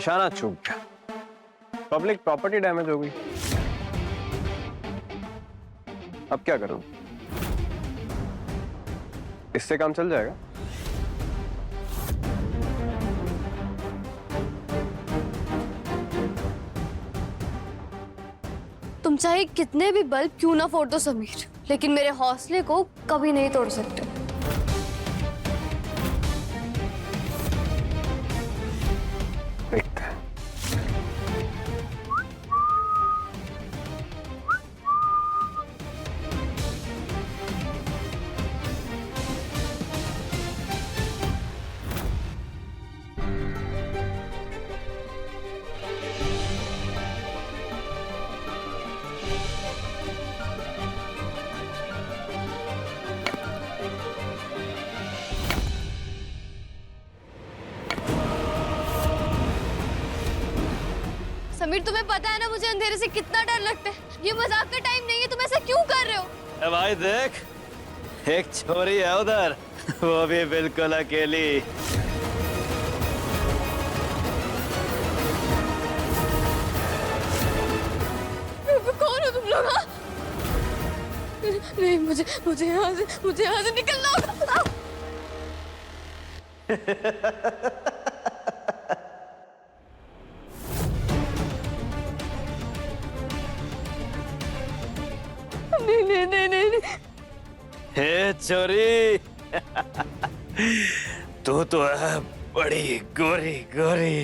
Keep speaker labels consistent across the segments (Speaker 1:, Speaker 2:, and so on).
Speaker 1: निशाना चूक गया, पब्लिक प्रॉपर्टी डैमेज हो गई। अब क्या करूं? इससे काम चल जाएगा?
Speaker 2: तुम चाहे कितने भी बल्ब क्यों ना फोड़ दो समीर, लेकिन मेरे हौसले को कभी नहीं तोड़ सकते।
Speaker 1: देखते हैं।
Speaker 2: समीर, तुम्हें पता है ना मुझे अंधेरे से कितना डर लगता है। ये मजाक का टाइम नहीं है, तुम ऐसा क्यों कर रहे हो?
Speaker 3: ए भाई देख, एक छोरी है उधर, वो भी बिल्कुल अकेली।
Speaker 2: कौन हो तुम लोग? हाँ? नहीं, मुझे यहाँ से निकलना होगा। नहीं।
Speaker 3: हे छोरी, तू तो है बड़ी गोरी गोरी।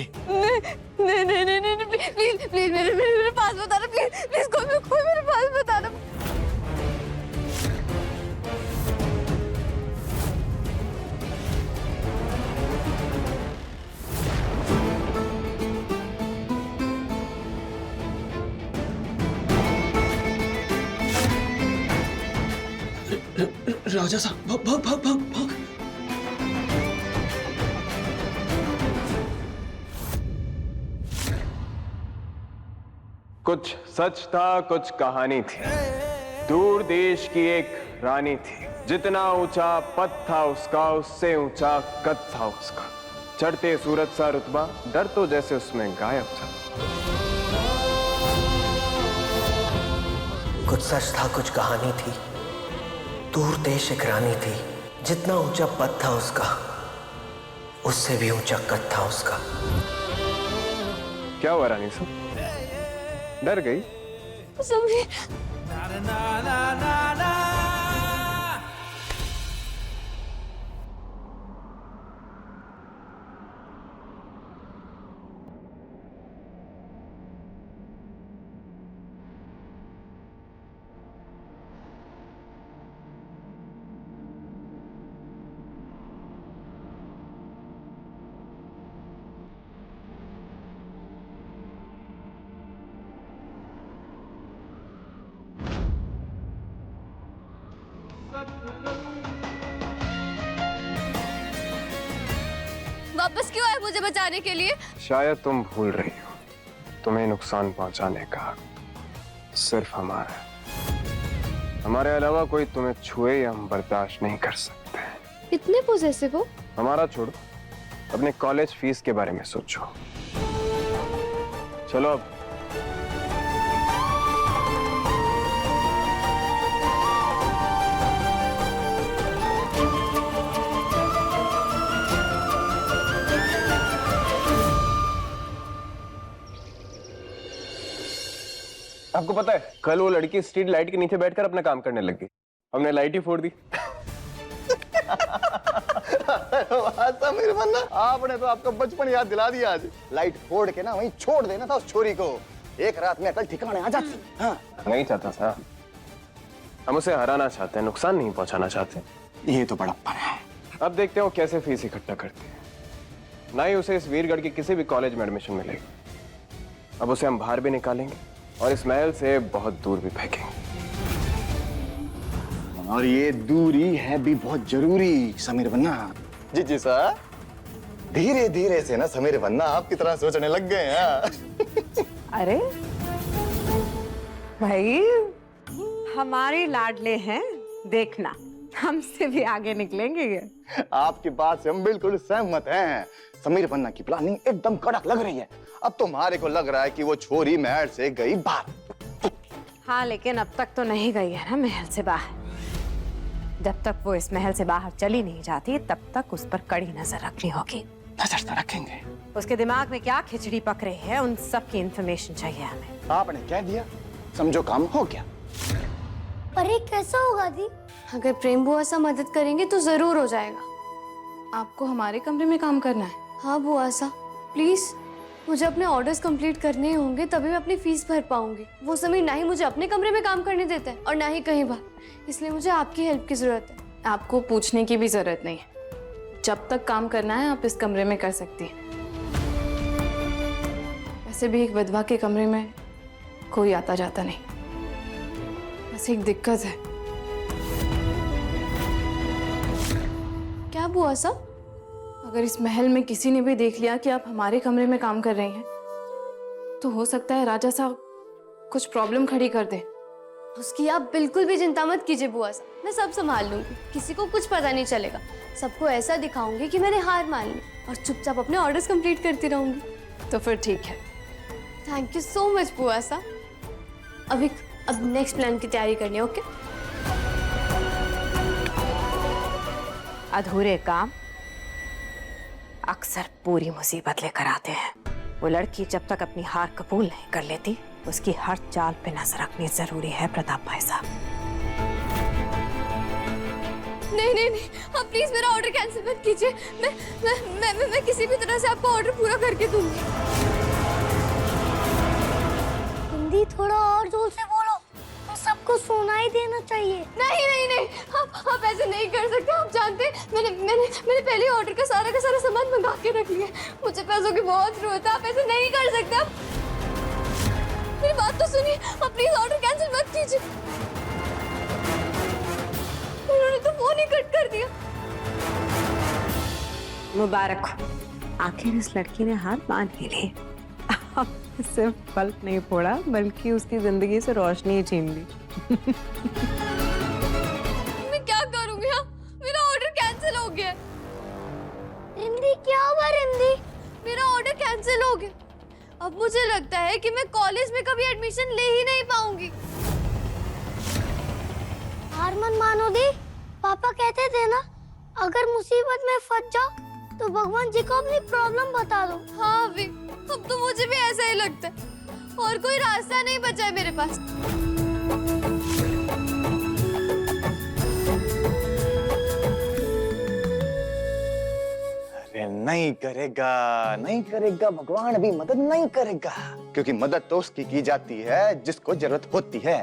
Speaker 2: नहीं, प्लीज मेरे पास बता दो, प्लीज कोई मेरे पास बता दो।
Speaker 4: राजा साहब, भाग भाग भाग भाग।
Speaker 1: कुछ सच था, कुछ कहानी थी। दूर देश की एक रानी थी, जितना ऊंचा पद था उसका, उससे ऊंचा कद था उसका। चढ़ते सूरज सा रुतबा, डर तो जैसे उसमें गायब था।
Speaker 5: कुछ सच था, कुछ कहानी थी। दूर देश एक रानी थी, जितना ऊंचा पद था उसका, उससे भी ऊंचा कद था उसका।
Speaker 1: क्या हुआ रानी साहब, डर गई?
Speaker 2: समीर, वापस क्यों आए मुझे बचाने के लिए?
Speaker 1: शायद तुम भूल रही हो, तुम्हें नुकसान पहुंचाने का सिर्फ हमारा है। हमारे अलावा कोई तुम्हें छुए या हम बर्दाश्त नहीं कर सकते।
Speaker 2: इतने पॉसेसिव हो?
Speaker 1: हमारा छोड़ो, अपने कॉलेज फीस के बारे में सोचो। चलो अब। आपको पता है, कल वो लड़की स्ट्रीट लाइट के नीचे बैठकर अपना काम करने लगी। हमने लाइट ही फोड़ दी।
Speaker 4: समीर मन्ना, आपने तो आपका बचपन याद दिला दिया आज। लाइट फोड़ के ना वहीं छोड़ देना था उस छोरी को, एक रात में अकल ठिकाने आ जाती। हाँ।
Speaker 1: नहीं चाहता था, हम उसे हराना चाहते हैं, नुकसान नहीं पहुंचाना चाहते।
Speaker 4: ये तो बड़प्पन है।
Speaker 1: अब देखते हो कैसे फीस इकट्ठा करते हैं। ना ही उसे इस वीरगढ़ के किसी भी कॉलेज में एडमिशन मिलेगी। अब उसे हम बाहर भी निकालेंगे और इस महल से बहुत दूर भी फेंकेंगे।
Speaker 4: और ये दूरी है भी बहुत जरूरी समीर मन्ना। जी सर, धीरे धीरे से ना समीर मन्ना आपकी तरह सोचने लग गए हैं।
Speaker 6: अरे भाई, हमारे लाडले हैं, देखना हमसे भी आगे निकलेंगे ये।
Speaker 4: आपकी बात से हम बिल्कुल सहमत हैं। समीर मन्ना की प्लानिंग एकदम कड़क लग रही है। अब तुम्हारे को लग रहा है कि वो छोरी महल से गई बाहर।
Speaker 6: हाँ, लेकिन अब तक तो नहीं गई है ना महल से बाहर। जब तक वो इस महल से बाहर चली नहीं जाती तब तक उस पर कड़ी नजर रखनी होगी।
Speaker 4: नजर तो रखेंगे।
Speaker 6: उसके दिमाग में क्या खिचड़ी पक रही है, उन सब की इंफॉर्मेशन चाहिए हमें।
Speaker 4: आपने कह दिया, समझो काम हो गया।
Speaker 2: पर ये कैसा होगा दी? अगर प्रेम बुआ सा मदद करेंगे तो जरूर हो जाएगा।
Speaker 7: आपको हमारे कमरे में काम करना है?
Speaker 2: हाँ बुआ सा, प्लीज मुझे अपने ऑर्डर्स कंप्लीट करने होंगे, तभी मैं अपनी फीस भर पाऊंगी। वो समीर ना ही मुझे अपने कमरे में काम करने देता है और ना ही कहीं बाहर, इसलिए मुझे आपकी हेल्प की जरूरत है।
Speaker 7: आपको पूछने की भी जरूरत नहीं है। जब तक काम करना है आप इस कमरे में कर सकती हैं। वैसे भी एक विधवा के कमरे में कोई आता जाता नहीं। बस एक दिक्कत है।
Speaker 2: क्या बुआ सा?
Speaker 7: अगर इस महल में किसी ने भी देख लिया कि आप हमारे कमरे में काम कर रही हैं, तो हो सकता है राजा साहब कुछ प्रॉब्लम खड़ी कर दे।
Speaker 2: उसकी आप बिल्कुल भी चिंता मत कीजिए बुआ सा, मैं सब संभाल लूंगी। किसी को कुछ पता नहीं चलेगा। सबको ऐसा दिखाऊंगी कि मैंने हार मान ली और चुपचाप अपने ऑर्डर्स कंप्लीट करती रहूंगी।
Speaker 7: तो फिर ठीक है।
Speaker 2: थैंक यू सो मच बुआ सा। अब नेक्स्ट प्लान की तैयारी करनी है। ओके?
Speaker 6: अधूरे काम अक्सर पूरी मुसीबत लेकर आते हैं। वो लड़की जब तक अपनी हार कबूल नहीं कर लेती, उसकी हर चाल पे नजर रखनी जरूरी है प्रताप भाई साहब।
Speaker 2: नहीं नहीं नहीं, आप प्लीज मेरा ऑर्डर कैंसिल मत कीजिए। मैं किसी भी तरह से आपका ऑर्डर पूरा करके दूंगी।
Speaker 8: हिंदी थोड़ा और जोर से बोलो, तो सबको सुनाई देना चाहिए।
Speaker 2: नहीं नहीं नहीं, आप ऐसे नहीं कर सकते। आप जानते हैं मैंने पहले ऑर्डर का सारा सामान मंगा के रख लिया। मुझे पैसों की बहुत जरूरत है। आप ऐसे नहीं कर सकते। आप मेरी बात तो सुनिए। आप प्लीज ऑर्डर कैंसिल मत कीजिए। उन्होंने तो फोन ही कट कर दिया।
Speaker 6: मुबारक हो, आखिर इस लड़की ने हार मान ही ली। अब सिर्फ बल्ब नहीं फोड़ा बल्कि उसकी जिंदगी से रोशनी छीन ली।
Speaker 2: मैं क्या करूंगी? मेरा ऑर्डर कैंसिल हो गया।
Speaker 8: रिमदी क्या हुआ रिमदी?
Speaker 2: मेरा ऑर्डर कैंसिल हो गया। अब मुझे लगता है कि मैं कॉलेज में कभी एडमिशन ले ही नहीं पाऊंगी।
Speaker 8: हार मन मानो दी, पापा कहते थे ना, अगर मुसीबत में फंस जाओ तो भगवान जी को अपनी प्रॉब्लम बता दो।
Speaker 2: हाँ अभी, अब तो मुझे भी ऐसा ही लगता है। और कोई रास्ता नहीं बचा है मेरे पास।
Speaker 4: अरे नहीं करेगा, नहीं करेगा, भगवान भी मदद नहीं करेगा, क्योंकि मदद तो उसकी की जाती है जिसको जरूरत होती है,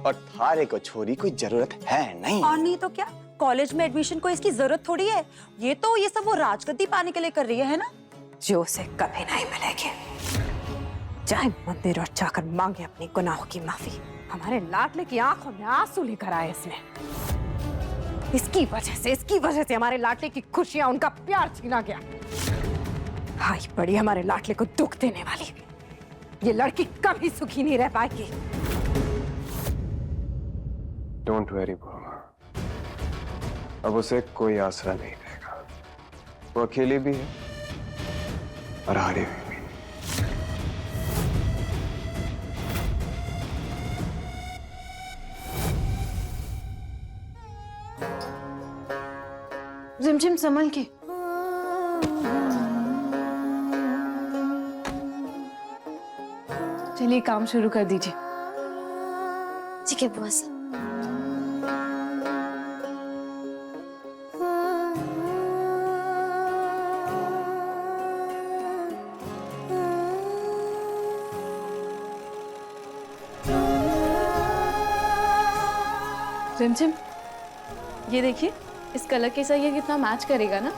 Speaker 4: और थारे को छोरी कोई जरूरत है नहीं।
Speaker 9: और नहीं तो क्या, कॉलेज में एडमिशन को इसकी जरूरत थोड़ी है। ये सब वो राजगद्दी पाने के लिए कर रही है ना,
Speaker 6: जो उसे कभी नहीं मिलेगी। जाए मंदिर और जाकर मांगे अपनी गुनाहों की माफी। हमारे लाडले की आंखों में आंसू लेकर आए इसने। इसकी वजह से हमारे लाडले की खुशियां, उनका प्यार छीना गया। हाय बड़ी हमारे लाडले को दुख देने वाली। ये लड़की कभी सुखी नहीं रह पाएगी।
Speaker 1: डोंट वरी बुआ, अब उसे कोई आसरा नहीं रहेगा। वो अकेली भी है और हारी हुई भी।
Speaker 7: जिमजिम संभल के। चलिए काम शुरू कर दीजिए।
Speaker 2: ठीक है बुआ सा।
Speaker 7: जिमजिम, ये देखिए, इस कलर के साथ ये कितना मैच करेगा ना।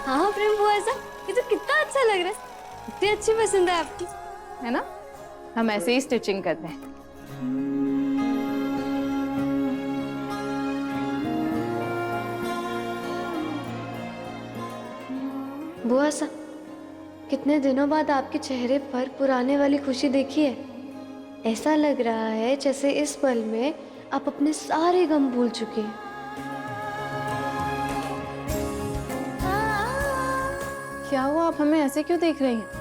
Speaker 2: हाँ प्रेम बुआ सा, ये तो कितना अच्छा लग रहा है। इतनी अच्छी पसंद है आपकी,
Speaker 7: है ना? हम ऐसे ही स्टिचिंग करते हैं।
Speaker 2: बुआ सा, कितने दिनों बाद आपके चेहरे पर पुराने वाली खुशी देखी है। ऐसा लग रहा है जैसे इस पल में आप अपने सारे गम भूल चुके हैं।
Speaker 7: क्या हुआ, आप हमें ऐसे क्यों देख रही हैं?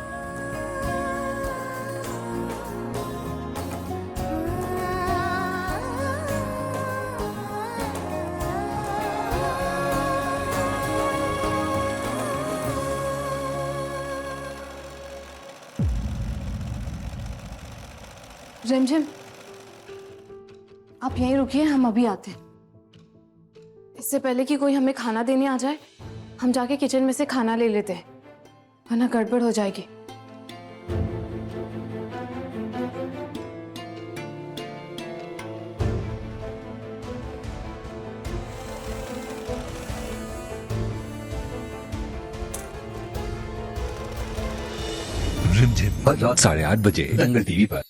Speaker 7: रिमझिम, आप यहीं रुकिए, हम अभी आते हैं। इससे पहले कि कोई हमें खाना देने आ जाए, हम जाके किचन में से खाना ले लेते हैं, वरना गड़बड़ हो जाएगी।
Speaker 10: रिमझिम, रात 8:30 बजे दंगल टीवी पर।